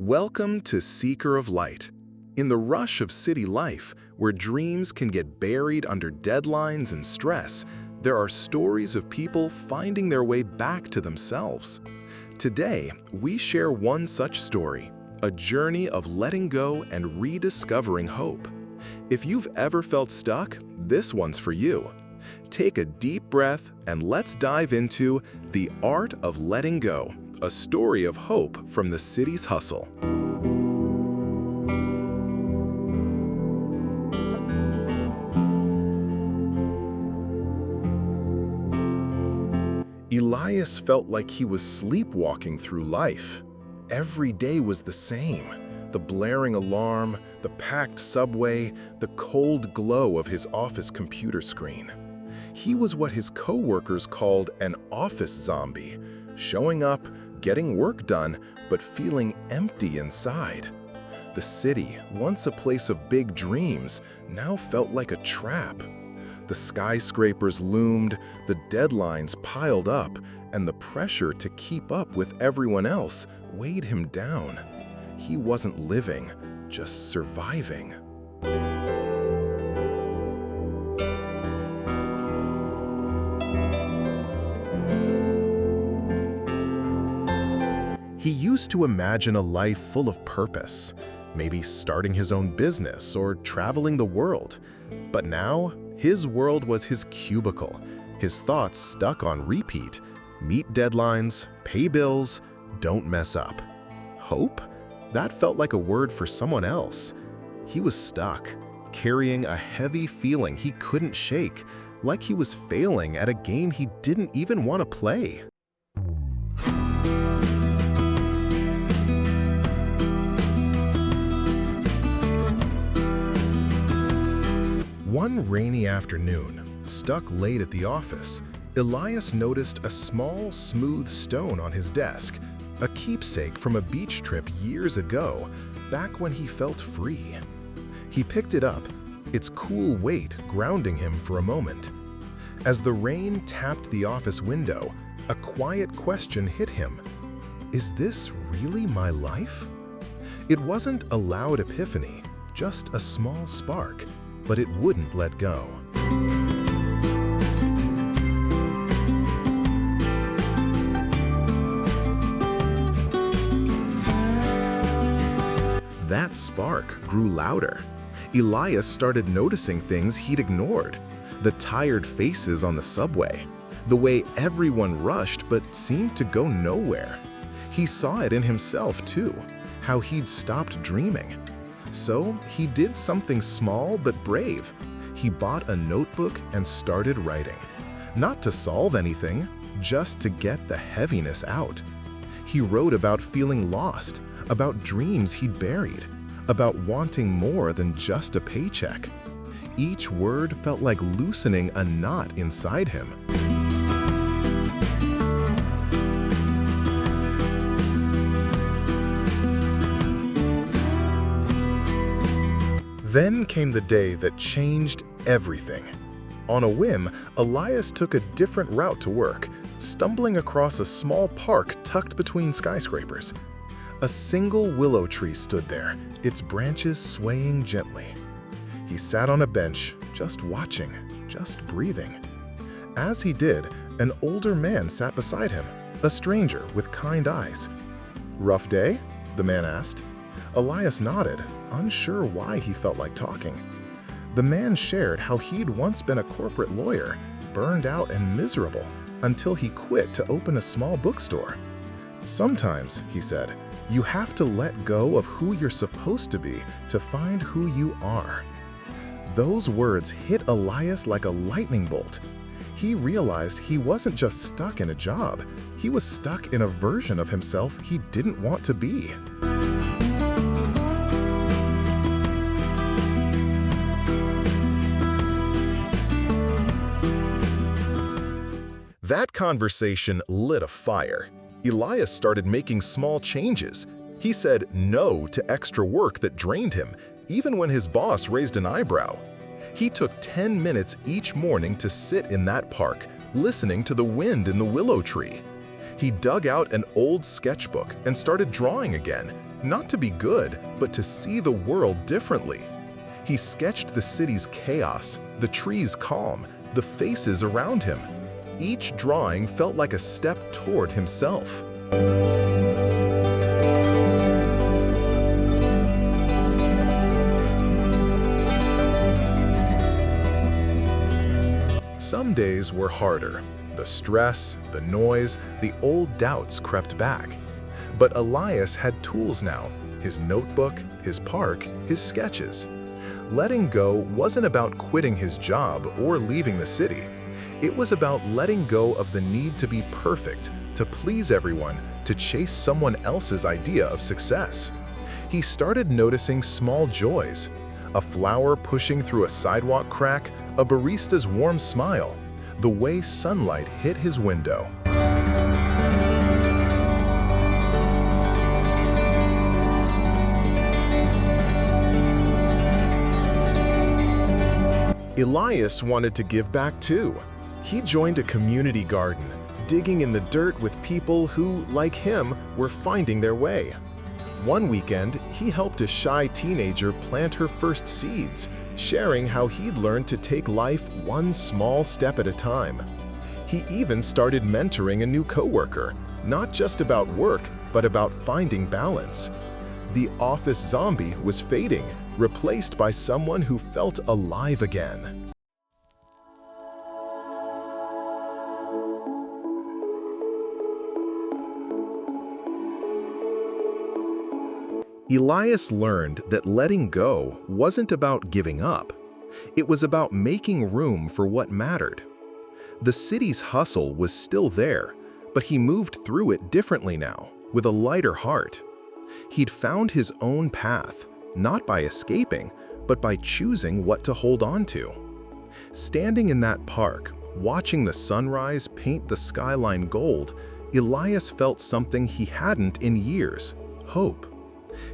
Welcome to Seeker of Light. In the rush of city life, where dreams can get buried under deadlines and stress, there are stories of people finding their way back to themselves. Today, we share one such story, a journey of letting go and rediscovering hope. If you've ever felt stuck, this one's for you. Take a deep breath and let's dive into The Art of Letting Go, a story of hope from the city's hustle. Elias felt like he was sleepwalking through life. Every day was the same. The blaring alarm, the packed subway, the cold glow of his office computer screen. He was what his coworkers called an office zombie, showing up, getting work done, but feeling empty inside. The city, once a place of big dreams, now felt like a trap. The skyscrapers loomed, the deadlines piled up, and the pressure to keep up with everyone else weighed him down. He wasn't living, just surviving. He used to imagine a life full of purpose, maybe starting his own business or traveling the world. But now, his world was his cubicle, his thoughts stuck on repeat. Meet deadlines, pay bills, don't mess up. Hope? That felt like a word for someone else. He was stuck, carrying a heavy feeling he couldn't shake, like he was failing at a game he didn't even want to play. One rainy afternoon, stuck late at the office, Elias noticed a small, smooth stone on his desk, a keepsake from a beach trip years ago, back when he felt free. He picked it up, its cool weight grounding him for a moment. As the rain tapped the office window, a quiet question hit him. Is this really my life? It wasn't a loud epiphany, just a small spark, but it wouldn't let go. That spark grew louder. Elias started noticing things he'd ignored. The tired faces on the subway, the way everyone rushed but seemed to go nowhere. He saw it in himself too, how he'd stopped dreaming. So he did something small but brave. He bought a notebook and started writing. Not to solve anything, just to get the heaviness out. He wrote about feeling lost, about dreams he'd buried, about wanting more than just a paycheck. Each word felt like loosening a knot inside him. Then came the day that changed everything. On a whim, Elias took a different route to work, stumbling across a small park tucked between skyscrapers. A single willow tree stood there, its branches swaying gently. He sat on a bench, just watching, just breathing. As he did, an older man sat beside him, a stranger with kind eyes. "Rough day?" the man asked. Elias nodded, unsure why he felt like talking. The man shared how he'd once been a corporate lawyer, burned out and miserable, until he quit to open a small bookstore. "Sometimes," he said, "you have to let go of who you're supposed to be to find who you are." Those words hit Elias like a lightning bolt. He realized he wasn't just stuck in a job, he was stuck in a version of himself he didn't want to be. That conversation lit a fire. Elias started making small changes. He said no to extra work that drained him, even when his boss raised an eyebrow. He took 10 minutes each morning to sit in that park, listening to the wind in the willow tree. He dug out an old sketchbook and started drawing again, not to be good, but to see the world differently. He sketched the city's chaos, the trees' calm, the faces around him. Each drawing felt like a step toward himself. Some days were harder. The stress, the noise, the old doubts crept back. But Elias had tools now: his notebook, his park, his sketches. Letting go wasn't about quitting his job or leaving the city. It was about letting go of the need to be perfect, to please everyone, to chase someone else's idea of success. He started noticing small joys: a flower pushing through a sidewalk crack, a barista's warm smile, the way sunlight hit his window. Elias wanted to give back too. He joined a community garden, digging in the dirt with people who, like him, were finding their way. One weekend, he helped a shy teenager plant her first seeds, sharing how he'd learned to take life one small step at a time. He even started mentoring a new coworker, not just about work, but about finding balance. The office zombie was fading, replaced by someone who felt alive again. Elias learned that letting go wasn't about giving up. It was about making room for what mattered. The city's hustle was still there, but he moved through it differently now, with a lighter heart. He'd found his own path, not by escaping, but by choosing what to hold on to. Standing in that park, watching the sunrise paint the skyline gold, Elias felt something he hadn't in years: hope.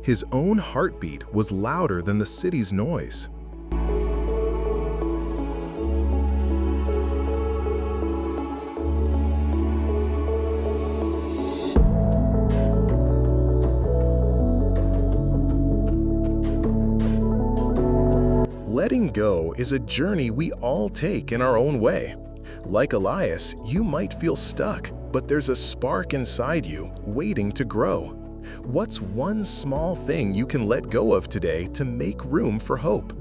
His own heartbeat was louder than the city's noise. Letting go is a journey we all take in our own way. Like Elias, you might feel stuck, but there's a spark inside you waiting to grow. What's one small thing you can let go of today to make room for hope?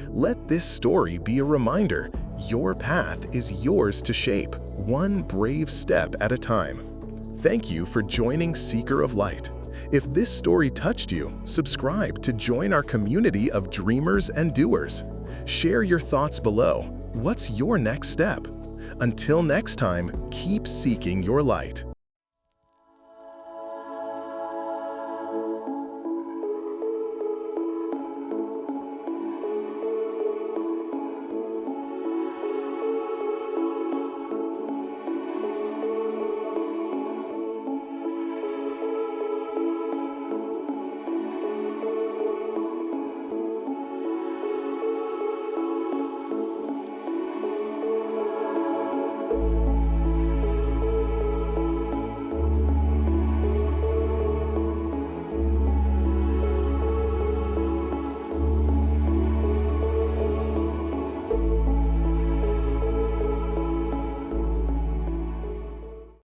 Let this story be a reminder: your path is yours to shape, one brave step at a time. Thank you for joining Seeker of Light. If this story touched you, subscribe to join our community of dreamers and doers. Share your thoughts below. What's your next step? Until next time, keep seeking your light.